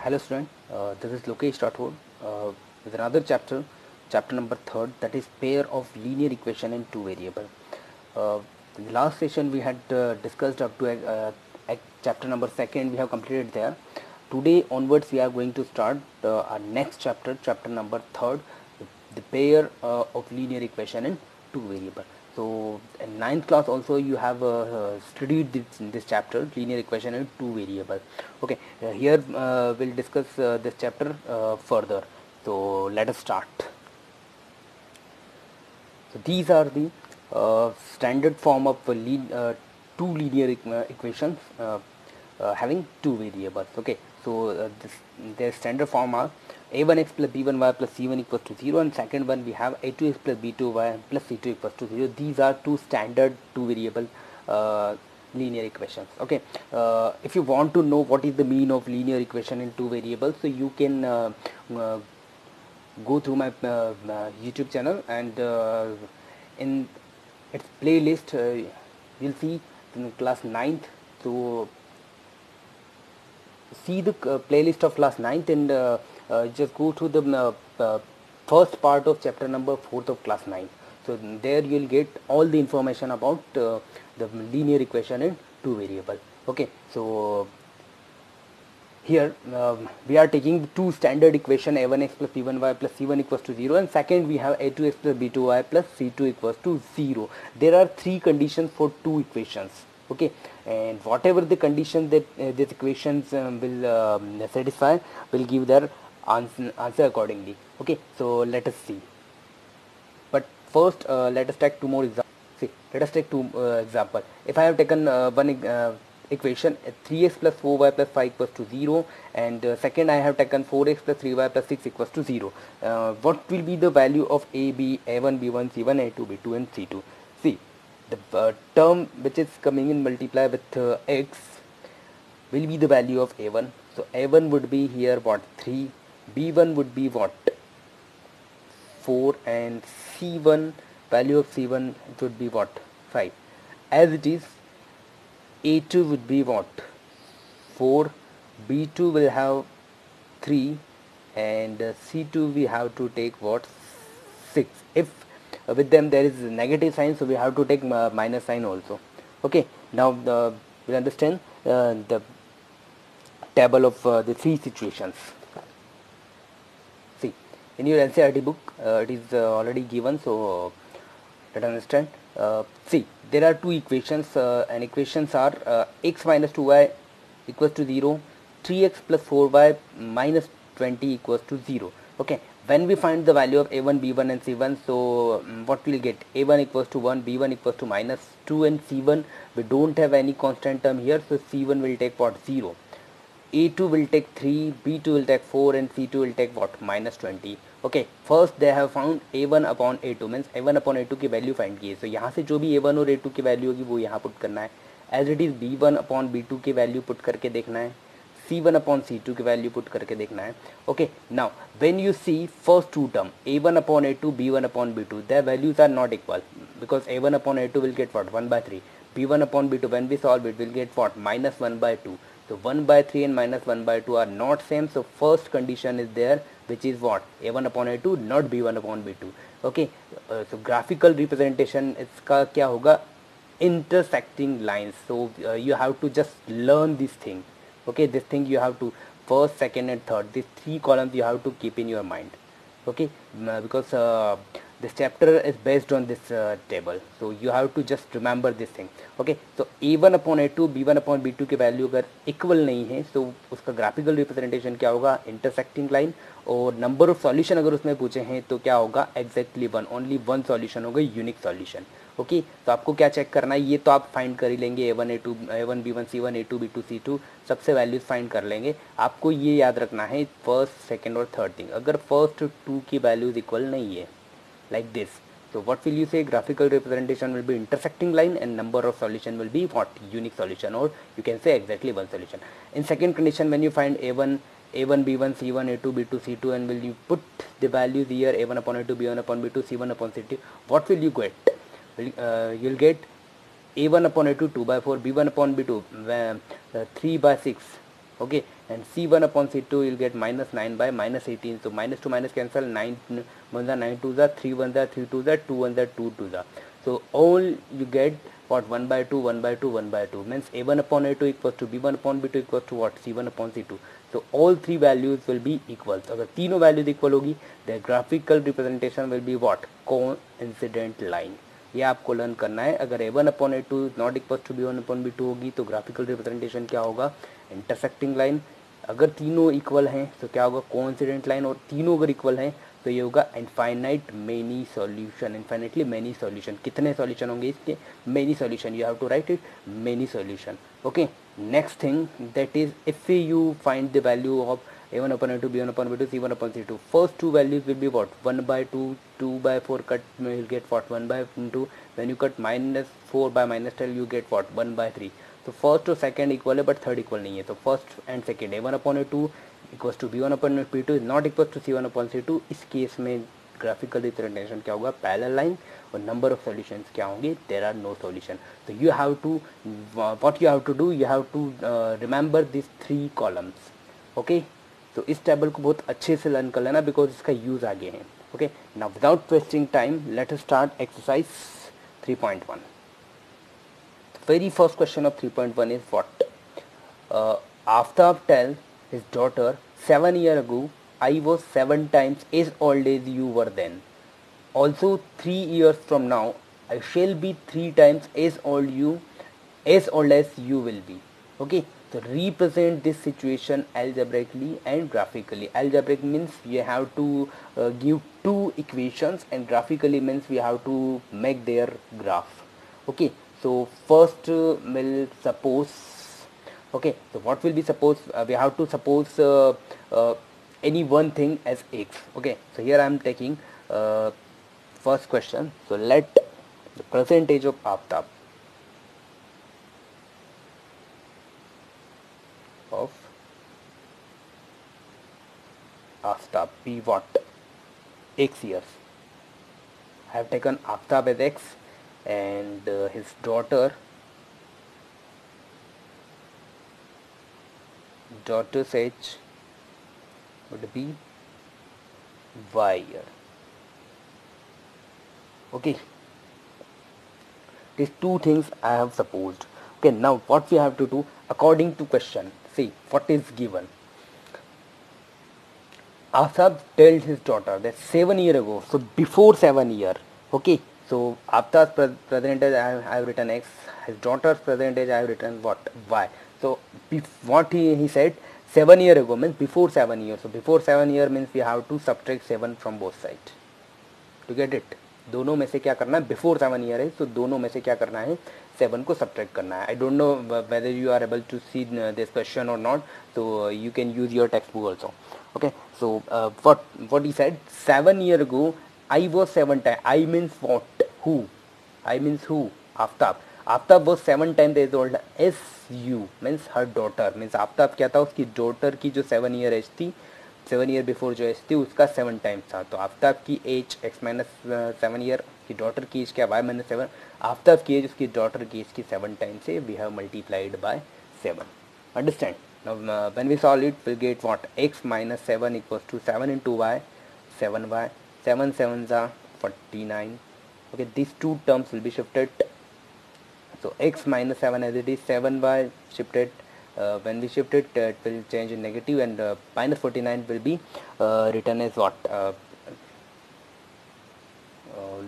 Hello student, this is Lokesh Rathod with another chapter number 3rd, that is pair of linear equation in two variable. In the last session we had discussed up to chapter number 2nd, we have completed there. Today onwards we are going to start our next chapter number 3rd, the pair of linear equation in two variable. So in 9th class also you have studied this chapter, linear equation in two variable. Okay, here we'll discuss this chapter further. So let us start. So these are the standard form of two linear equations having two variables. Okay, so their standard form are a1x plus b1y plus c1 equals to 0, and second one we have a2x plus b2y plus c2 equals to 0. These are two standard two variable linear equations. Okay, if you want to know what is the mean of linear equation in two variables, so you can go through my YouTube channel, and in its playlist you'll see in class 9th. So see the playlist of class 9th, and just go to the first part of chapter number 4th of class 9th. So there you'll get all the information about the linear equation in two variable. Okay, so here we are taking the two standard equation, a1x plus b1y plus c1 equals to 0, and second we have a2x plus b2y plus c2 equals to 0. There are three conditions for two equations. Okay, and whatever the condition that these equations will satisfy will give their answer accordingly. Okay, so let us see. But first let us take two more examples. See, let us take two example. If I have taken one equation 3x plus 4y plus 5 equals to 0, and second I have taken 4x plus 3y plus 6 equals to 0. What will be the value of a, b, a1, b1, c1, a2, b2 and c2? See, the term which is coming in multiply with x will be the value of a1. So a1 would be here what, 3, b1 would be what, 4, and c1, value of c1 would be what, 5. As it is, a2 would be what, 4, b2 will have 3, and c2 we have to take what, 6. If with them there is a negative sign, so we have to take minus sign also. Okay, now we'll understand the table of the three situations. See, in your NCERT book it is already given, so let's understand. See, there are two equations, and equations are x minus 2y equals to 0, 3x plus 4y minus 20 equals to 0. Okay, when we find the value of a1, b1 and c1, so what we'll get, a1 equals to 1, b1 equals to minus 2, and c1 we don't have any constant term here, so c1 will take what, 0. a2 will take 3, b2 will take 4, and c2 will take what, minus 20. Okay, first they have found a1 upon a2, means a1 upon a2 की value find की है. So यहाँ से जो भी a1 और a2 की value होगी वो यहाँ पुट करना है. As it is b1 upon b2 की वैल्यू पुट करके देखना है, c1 अपॉन c2 की वैल्यू पुट करके देखना है. Okay, now when you see first two term a1 upon a2, b1 upon b2, their values are not equal, because a1 upon a2 will get what, 1 by 3, b1 upon b2 when we solve it will get what, minus 1 by 2. So 1 by 3 and minus 1 by 2 are not same, so first condition is there, which is what, a1 upon a2 not b1 upon b2. Okay, so graphical representation इसका क्या होगा, intersecting lines. So you have to just learn this thing. Okay, this thing you have to, first, second and third, these three columns you have to keep in your mind. Okay, because this chapter is based on this table, so you have to just remember this thing. Okay, so a1 upon a2, b1 upon b2 की value अगर equal नहीं है, तो उसका graphical representation क्या होगा, intersecting line. और number of solution अगर उसमें पूछे हैं तो क्या होगा, exactly one, only one solution होगा, यूनिक सॉल्यूशन. ओके, तो आपको क्या चेक करना है, ये तो आप फाइंड कर ही लेंगे, a1 a2 a1 b1 c1 a2 b2 c2 सबसे वैल्यूज फाइंड कर लेंगे. आपको ये याद रखना है फर्स्ट, सेकंड और थर्ड थिंग, अगर फर्स्ट टू की वैल्यूज इक्वल नहीं है, like this, so what will you say, graphical representation will be intersecting line, and number of solution will be what, unique solution, or you can say exactly one solution. In second condition, when you find a1 b1 c1 a2 b2 c2, and will you put the values here, a1 upon a2, b1 upon b2, c1 upon c2, what will you get? You'll get a1 upon a2 2 by 4, b1 upon b2 3 by 6, okay, and c1 upon c2 you'll get minus 9 by minus 18. So minus to minus cancel, 9 1 the 9 2 the 3 1 the 3 2 the 2 1 the 2 2 the. So all you get what 1 by 2 1 by 2 1 by 2 means a1 upon a2 equals to b1 upon b2 equals to what c1 upon c2. So all three values will be equal. So अगर तीनों values equal होगी, the graphical representation will be what, coincident line. ये आपको learn करना है. अगर a1 upon a2 not equal to b1 upon b2 होगी तो ग्राफिकल रिप्रेजेंटेशन क्या होगा, इंटरसेक्टिंग लाइन. अगर तीनों इक्वल हैं तो क्या होगा, कोइंसिडेंट लाइन. और तीनों अगर इक्वल हैं तो ये होगा infinite many solution. Infinitely many solution. कितने सॉल्यूशन होंगे इसके, many solution. You have to write it many solution. Okay, next thing that is if you find the value of a1 upon a2 b1 upon b2 c1 upon c2, first two values will be what, 1 by 2 2 by 4 cut you'll get what, 1 by 2. When you cut minus 4 by minus 12 you get what, 1 by 3. तो first और second equal है but third equal नहीं है. तो first and second a1 upon a2 equals to b1 upon b2 is not equal to c1 upon c2. इस case में graphical representation क्या होगा, पैरेलल लाइन. और नंबर ऑफ सॉल्यूशंस क्या होंगे, देयर आर नो सॉल्यूशन. तो you have to what you have to do, you have to remember this three columns. Okay, तो इस टेबल को बहुत अच्छे से लर्न कर लेना बिकॉज इसका यूज़ आगे है. Okay, now without wasting time let us start exercise 3.1. Very first question of 3.1 is what? Aftab tells his daughter, 7 years ago, I was 7 times as old as you were then. Also, 3 years from now, I shall be 3 times as old as you will be. Okay, so represent this situation algebraically and graphically. Algebraic means you have to give two equations, and graphically means we have to make their graph. Okay, so first we'll suppose, okay, so what will be suppose, we have to suppose any one thing as x. Okay, so here I am taking first question. So let the percentage of Aftab be what, x years. I have taken Aftab as x and his daughter's age would be y year. Okay, these two things I have supposed. Okay, now what we have to do according to question. See what is given. Aftab told his daughter that 7 years ago, so before 7 years. Okay, so Aftab's present age I have written x, his daughter's present age I have written what, y. So what he said 7 years ago means before 7 years. So before 7 years means we have to subtract 7 from both sides to get it. दोनों में से क्या करना है, before 7 year है तो दोनों में से क्या करना है, 7 को सब्ट्रैक्ट करना है. I don't know whether you are able to see this question और नॉट, तो you can use your text book also. Okay, so what he said, 7 years ago I was 7 times. I means what, who, I means who, Aftab was 7 times as old as you means her daughter. means Aftab क्या था, उसकी daughter की जो 7 year as थी, 7 year before जो as थी उसका 7 times था. तो आफ्ताब की एज x माइनस 7 year, की डॉटर की एज क्या y माइनस 7. आफ्ताब की एज उसकी डॉटर की एज की 7 times से we have multiplied by 7. Understand? Now when we solve it, we'll get what, x minus 7 equals to 7 into y, 7y, 7 7s are 49. Okay, these two terms will be shifted. So x minus 7 as it is, 7y shifted. When we shift it, it will change in negative, and minus 49 will be written as what?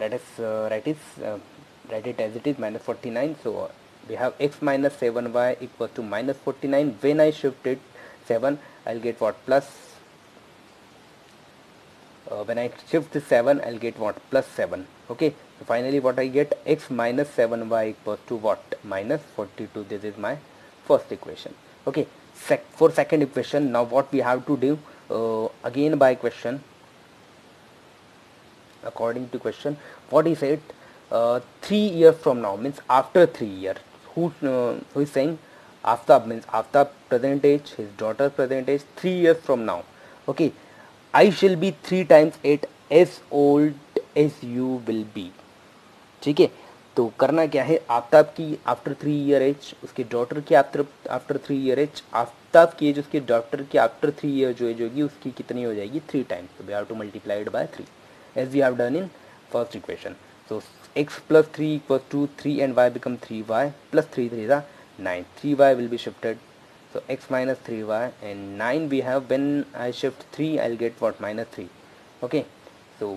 Let us write it as it is, minus 49. So we have x minus 7y equals to minus 49. When I shift it 7, I'll get what, plus, when I shift 7 I'll get what, plus 7. Okay, so finally what I get, x minus 7y equals to what, minus 42. This is my first equation. Okay, for second equation, now what we have to do, again by question, according to question, what he said, 3 years from now means after 3 years. Who is saying? Aftab means Aftab present age, his daughter present age, 3 years from now. Okay, I shall be 3 times 8 as old as you will be. ठीक है, तो करना क्या है, आफ्ताब की after 3 year as, उसके daughter की after 3 year as, Aftab की एज उसके डॉटर की आफ्टर 3 ईयर जो एज होगी उसकी कितनी हो जाएगी, 3 टाइम्स. तो we have to multiplied by 3 as we have done in first equation. So x plus 3 equals to 3 and y become 3y plus 3 3 is 9. 3y will be shifted. So x minus 3y and 9 we have, when I shift 3 I'll get what, minus 3. Okay, so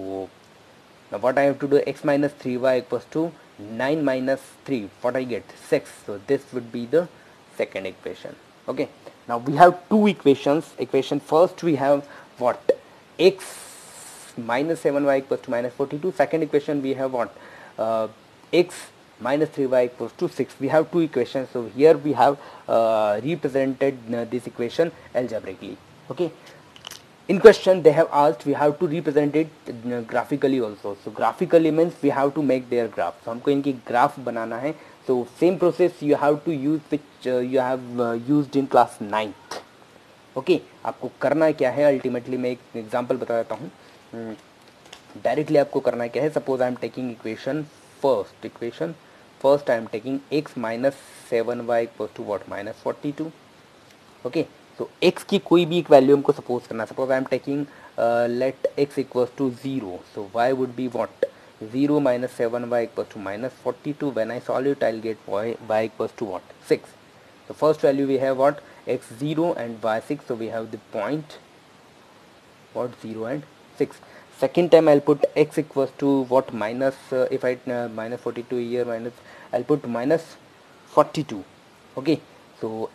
now what I have to do, x minus 3y equals to 9 minus 3, what I get, 6. So this would be the second equation. Okay, now we have two equations. Equation first we have what, x minus 7y equals to minus 42. Second equation we have what, x minus 3y equals to 6. We have two equations. So here we have represented this equation algebraically. Okay, in question they have asked we have to represent it graphically also. So graphically means we have to make their graph. So हमको इनकी graph बनाना है. So same process you have to use which you have used in class 9th. Okay, आपको करना क्या है, ultimately मैं एक example बता देता हूँ. डायरेक्टली आपको करना क्या है, suppose I am taking equation first I am taking x minus 7y equals to what, minus 42. Okay, तो x की कोई भी एक वैल्यू हमको सपोज करना. Suppose I am taking let x equals to 0. So y would be what, 0 minus 7y equals to minus 42. When I solve it, I'll get y equals to what, 6. So first value we have what, x0 and y6. So we have the point what, 0 and 6. Second time I'll put x equals to what, minus if I minus 42 here, minus I'll put minus 42. Okay, so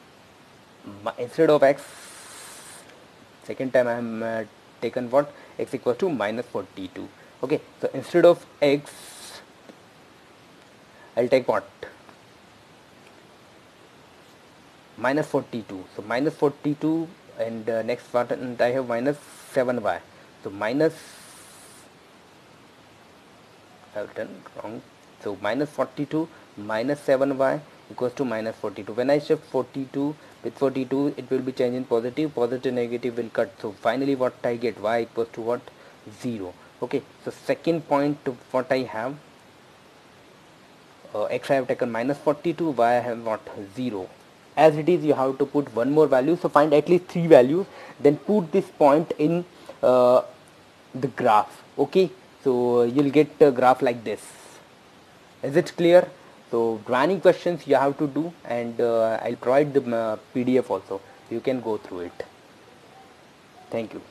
instead of x, second time I am taken what, x equals to minus 42. Okay, so instead of x I'll take what, minus 42. So minus 42 and next part, and I have minus 7y. So minus, I've done wrong. So minus 42 minus 7y equals to minus 42. When I shift 42 with 42, it will be changed in positive. Positive negative will cut. So finally what I get, y equals to what, 0. Okay, so second point what I have, x I have taken minus 42, y I have what, 0. As it is, you have to put one more value. So find at least 3 values, then put this point in the graph. Okay, so you'll get a graph like this. Is it clear? So drawing questions you have to do, and I'll provide the PDF also. You can go through it. Thank you.